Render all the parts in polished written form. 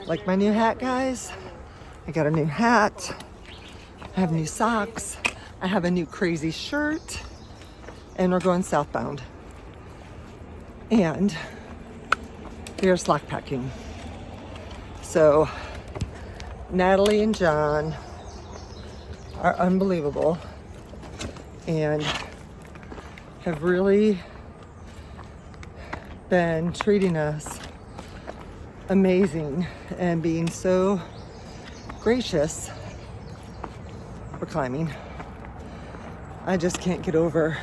Like my new hat, guys? I got a new hat. I have new socks. I have a new crazy shirt. And we're going southbound. And we are slack packing. So Natalie and John are unbelievable and have really been treating us amazing and being so gracious for climbing. I just can't get over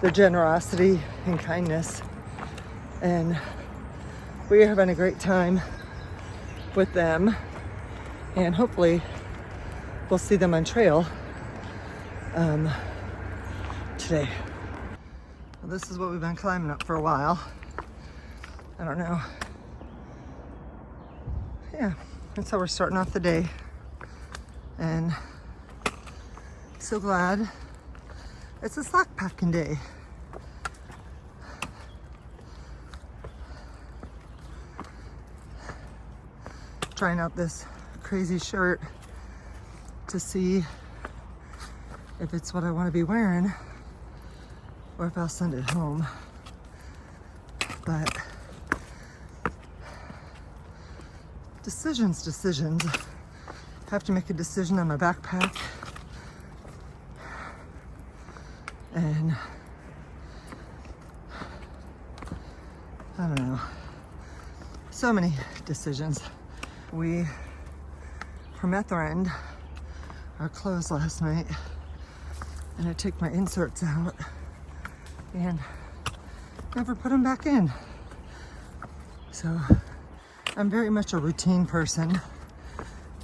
their generosity and kindness, and we are having a great time with them, and hopefully we'll see them on trail today. Well, this is what we've been climbing up for a while. I don't know. Yeah, that's how we're starting off the day. And so glad it's a slack packing day. Trying out this crazy shirt to see if it's what I want to be wearing or if I'll send it home. But decisions. Have to make a decision on my backpack. And I don't know. So many decisions. We permethrined our clothes last night, and I took my inserts out and never put them back in. So I'm very much a routine person.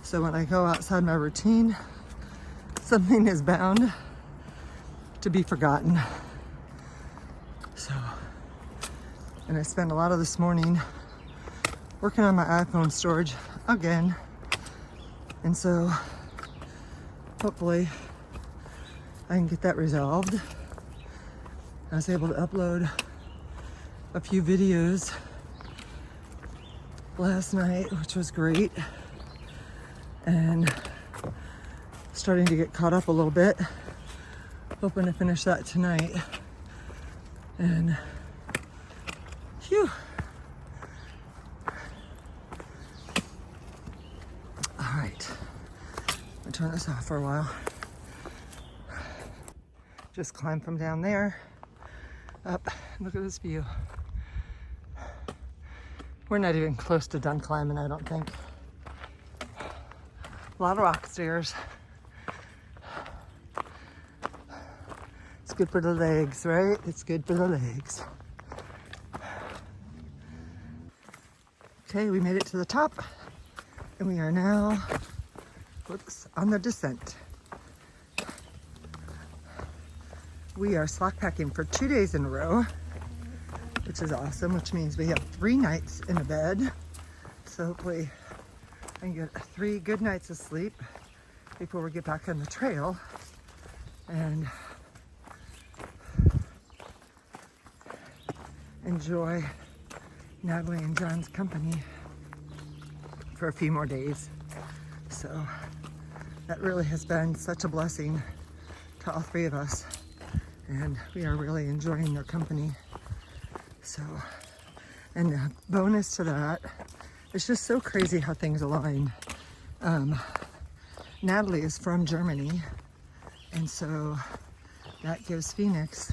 So when I go outside my routine, something is bound to be forgotten. So, and I spent a lot of this morning working on my iPhone storage again. And so hopefully I can get that resolved. I was able to upload a few videos last night, which was great. And starting to get caught up a little bit. Hoping to finish that tonight. And phew. All right, I'll turn this off for a while. Just climb from down there up. Look at this view. We're not even close to done climbing, I don't think. A lot of rock stairs. It's good for the legs, right? It's good for the legs. Okay, we made it to the top, and we are now on the descent. We are slack packing for 2 days in a row, which is awesome, which means we have 3 nights in a bed. So hopefully I can get 3 good nights of sleep before we get back on the trail and enjoy Natalie and John's company for a few more days. So that really has been such a blessing to all 3 of us, and we are really enjoying their company. So, and a bonus to that, it's just so crazy how things align. Natalie is from Germany, and so that gives Phoenix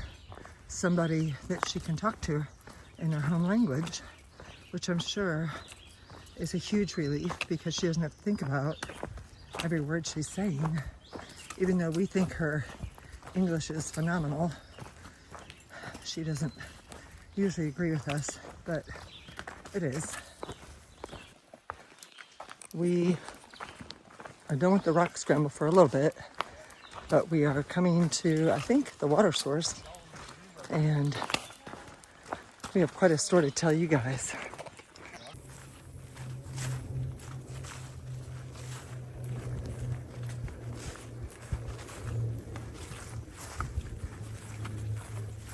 somebody that she can talk to in her home language, which I'm sure is a huge relief because she doesn't have to think about every word she's saying. Even though we think her English is phenomenal, she doesn't usually agree with us, but it is. We are done with the rock scramble for a little bit, but we are coming to, I think, the water source, and we have quite a story to tell you guys.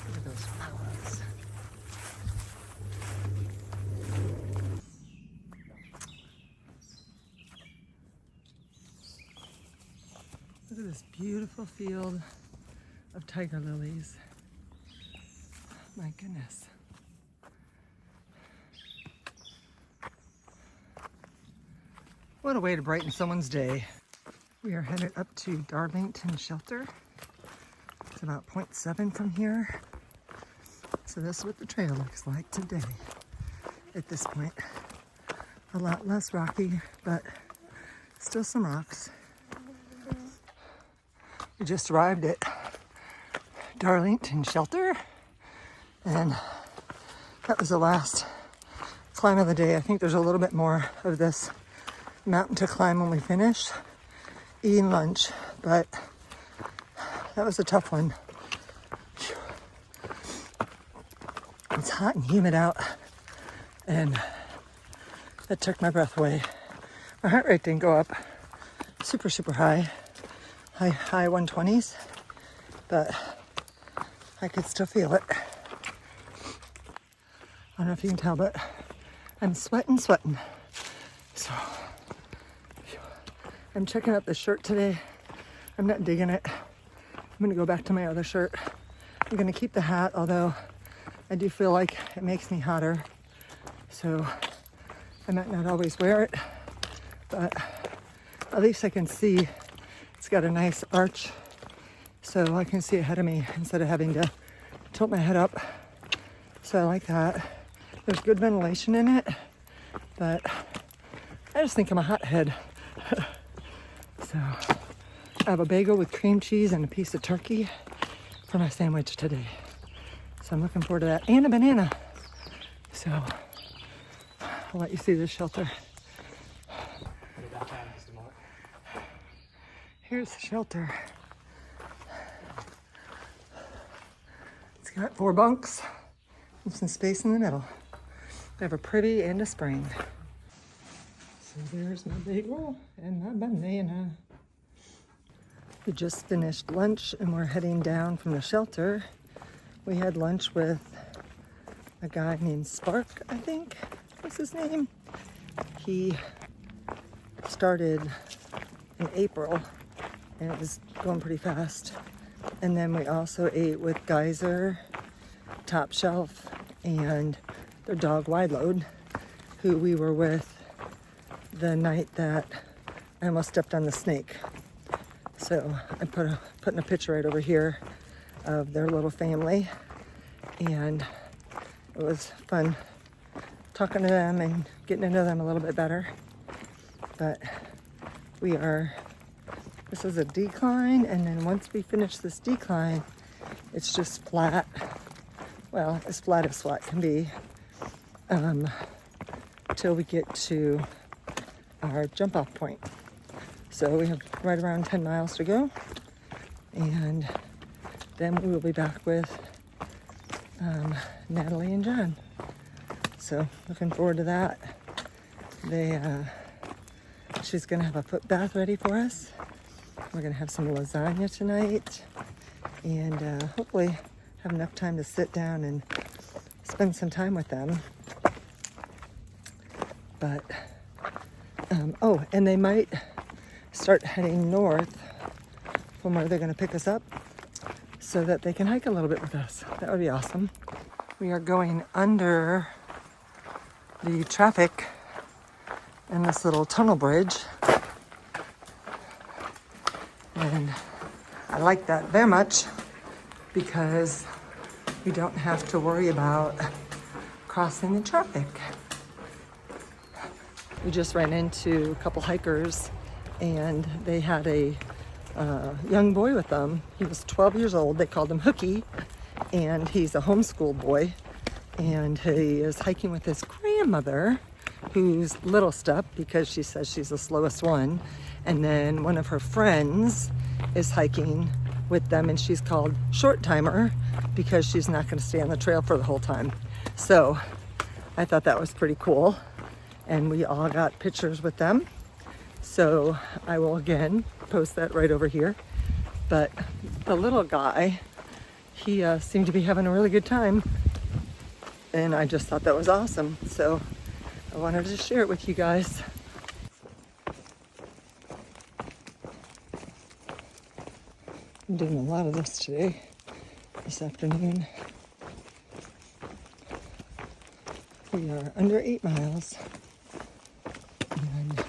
Look at those flowers. Look at this beautiful field of tiger lilies. My goodness. What a way to brighten someone's day. We are headed up to Darlington Shelter. It's about 0.7 from here. So this is what the trail looks like today. At this point, a lot less rocky, but still some rocks. We just arrived at Darlington Shelter, and that was the last climb of the day. I think there's a little bit more of this mountain to climb when we finish eating lunch, but that was a tough one. It's hot and humid out, and that took my breath away. My heart rate didn't go up super high 120s, but I could still feel it. I don't know if you can tell, but I'm sweating. So I'm checking out this shirt today. I'm not digging it. I'm gonna go back to my other shirt. I'm gonna keep the hat, although I do feel like it makes me hotter. So I might not always wear it, but at least I can see. It's got a nice arch, so I can see ahead of me instead of having to tilt my head up. So I like that. There's good ventilation in it, but I just think I'm a hothead. So I have a bagel with cream cheese and a piece of turkey for my sandwich today. So I'm looking forward to that, and a banana. So I'll let you see this shelter. Here's the shelter. It's got 4 bunks and some space in the middle. They have a pretty and a spring. So there's my bagel and my banana. We just finished lunch and we're heading down from the shelter. We had lunch with a guy named Spark, I think was his name. He started in April and it was going pretty fast. And then we also ate with Geyser, Top Shelf, and their dog Wide Load, who we were with the night that I almost stepped on the snake. So I putting a picture right over here of their little family, and it was fun talking to them and getting to know them a little bit better. But this is a decline, and then once we finish this decline, it's just flat. Well, as flat as flat can be, till we get to our jump off point. So we have right around 10 miles to go, and then we will be back with Natalie and John. So looking forward to that. She's gonna have a foot bath ready for us. We're gonna have some lasagna tonight, and hopefully have enough time to sit down and spend some time with them. But and they might start heading north from where they're going to pick us up so that they can hike a little bit with us. That would be awesome. We are going under the traffic in this little tunnel bridge, and I like that very much because we don't have to worry about crossing the traffic. We just ran into a couple hikers, and they had a young boy with them. He was 12 years old. They called him Hookie, and he's a homeschool boy, and he is hiking with his grandmother, who's little step because she says she's the slowest one, and then one of her friends is hiking with them, and she's called short timer because she's not going to stay on the trail for the whole time. So I thought that was pretty cool, and we all got pictures with them. So I will again post that right over here. But the little guy, he seemed to be having a really good time, and I just thought that was awesome. So I wanted to share it with you guys. I'm doing a lot of this today, this afternoon. We are under 8 miles. And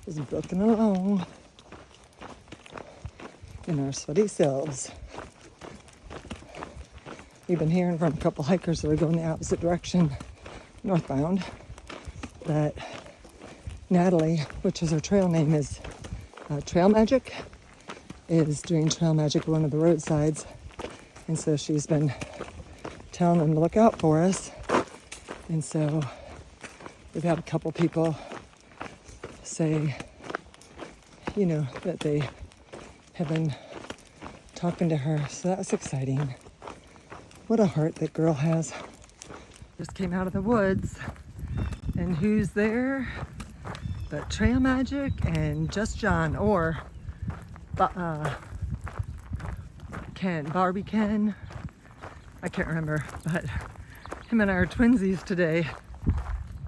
just booking along in our sweaty selves. We've been hearing from a couple hikers that are going the opposite direction, northbound, that Natalie, which is her trail name, is Trail Magic, is doing trail magic at one of the roadsides. And so she's been telling them to look out for us. And so we've had a couple people say, you know, that they have been talking to her. So that's exciting. What a heart that girl has. Just came out of the woods. And who's there but Trail Magic and Just John, or Ken, Barbie Ken. I can't remember, but him and I are twinsies today.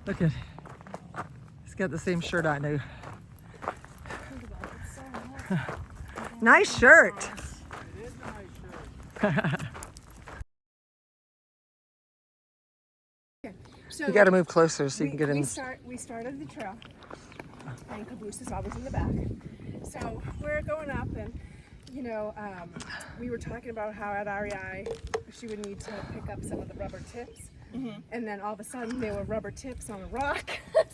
Look at, he's got the same shirt I do. Nice shirt. It is a nice shirt. So You got to move closer so you can get in. We started the trail, and Caboose is always in the back. So we're going up, and you know, we were talking about how at REI she would need to pick up some of the rubber tips, and then all of a sudden there were rubber tips on a rock.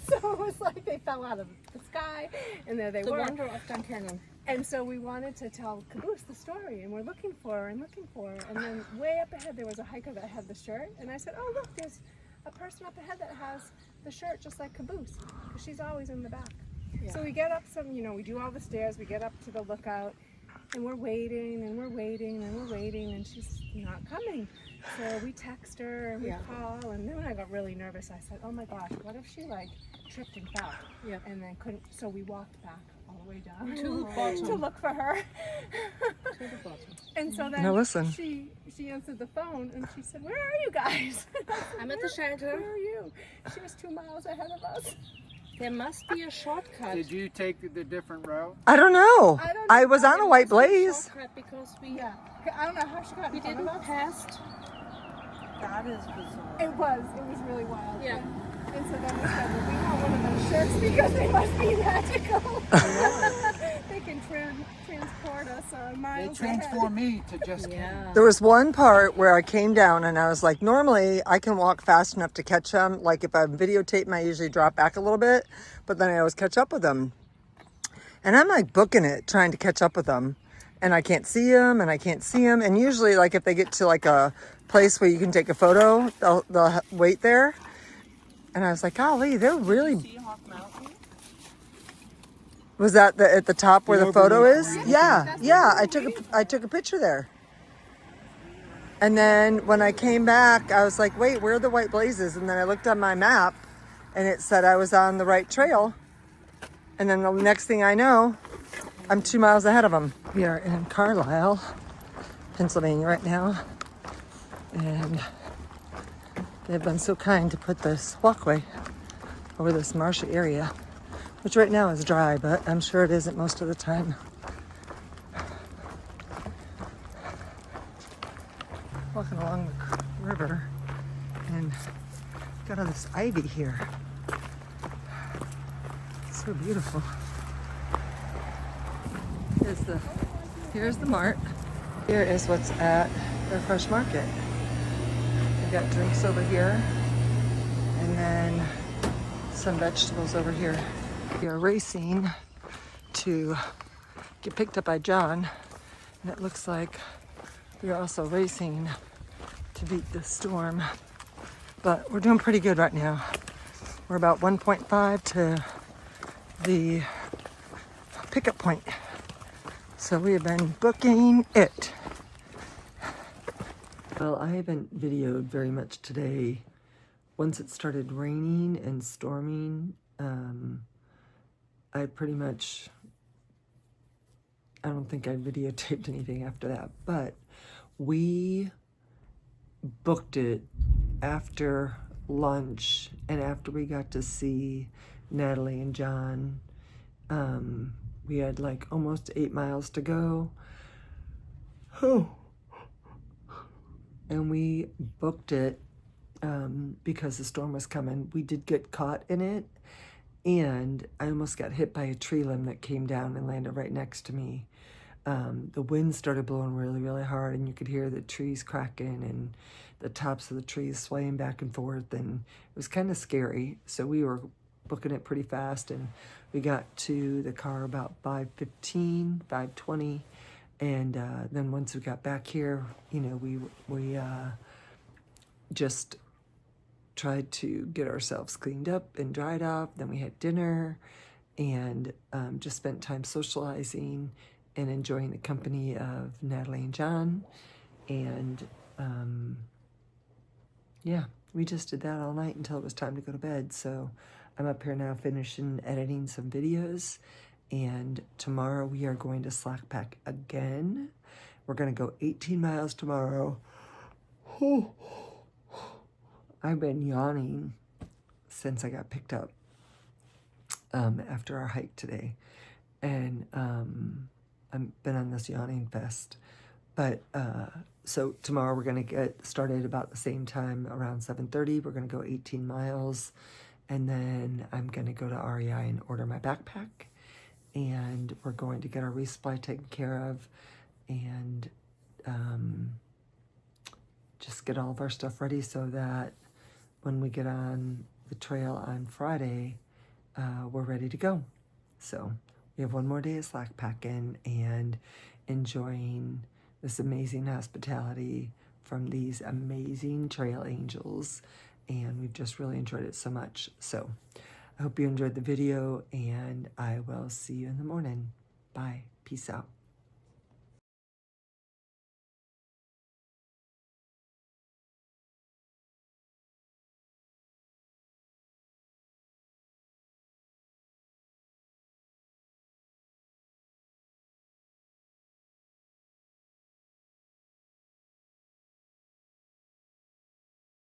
So it was like they fell out of the sky, and there they were. The wonder of Glen Canyon. And so we wanted to tell Caboose the story, and we're looking for her and looking for her, and then way up ahead there was a hiker that had the shirt, and I said, "Oh look, there's a person up ahead that has the shirt just like Caboose, because she's always in the back." Yeah. So we get up some, you know, we do all the stairs, we get up to the lookout, and we're waiting, and we're waiting, and we're waiting, and she's not coming. So we text her, and we call, and then when I got really nervous, I said, "Oh my gosh, what if she like tripped and fell?" Yeah. And then couldn't, so we walked back all the way down To the bottom. to look for her. To the bottom. And so then Now listen. she answered the phone, and she said, "Where are you guys?" I'm at the shelter. "Where are you?" She was 2 miles ahead of us. There must be a shortcut. Did you take the different route? I don't know. I don't I know. was on a white blaze. Shortcut because Yeah, I don't know how she got we in front didn't of us. pass. That is bizarre. It was really wild. Yeah. And so then we said, "Well, we want one of those shirts because they must be magical." They can transport us They miles transform me to just Yeah. There was one part where I came down and I was like, normally I can walk fast enough to catch them. Like if I videotape them, I usually drop back a little bit, but then I always catch up with them. And I'm like booking it, trying to catch up with them. And I can't see them and I can't see them. And usually like if they get to like a place where you can take a photo, they'll wait there. And I was like, golly, they're really... Seahawk Mountain? Was that at the top where the photo is? overlook. Yeah. I took a picture there. And then when I came back, I was like, wait, where are the white blazes? And then I looked on my map and it said I was on the right trail. And then the next thing I know, I'm 2 miles ahead of them. We are in Carlile, Pennsylvania right now. And they've been so kind to put this walkway over this marshy area, which right now is dry, but I'm sure it isn't most of the time. Walking along the river and got all this ivy here. It's so beautiful. Here's the mart. Here is what's at the fresh market. We got drinks over here and then some vegetables over here. We are racing to get picked up by John, and it looks like we are also racing to beat the storm, but we're doing pretty good right now. We're about 1.5 to the pickup point, so we have been booking it. Well, I haven't videoed very much today. Once it started raining and storming, I pretty much, I don't think I videotaped anything after that, but we booked it after lunch and after we got to see Natalie and John We had like almost 8 miles to go. Oh. And we booked it because the storm was coming. We did get caught in it, and I almost got hit by a tree limb that came down and landed right next to me. The wind started blowing really, really hard, and you could hear the trees cracking and the tops of the trees swaying back and forth, and it was kind of scary. So we were booking it pretty fast, and we got to the car about 5:15, 5:20, and then once we got back here, you know, we just tried to get ourselves cleaned up and dried off. Then we had dinner and just spent time socializing and enjoying the company of Natalie and John. And yeah, we just did that all night until it was time to go to bed. So I'm up here now finishing editing some videos, and tomorrow we are going to slack pack again. We're going to go 18 miles tomorrow. I've been yawning since I got picked up after our hike today, and I've been on this yawning fest. But so tomorrow we're going to get started about the same time, around 7:30. We're going to go 18 miles, and then I'm going to go to REI and order my backpack, and we're going to get our resupply taken care of, and just get all of our stuff ready so that when we get on the trail on Friday, we're ready to go. So we have one more day of slack packing and enjoying this amazing hospitality from these amazing trail angels, and we've just really enjoyed it so much. So I hope you enjoyed the video, and I will see you in the morning. Bye. Peace out.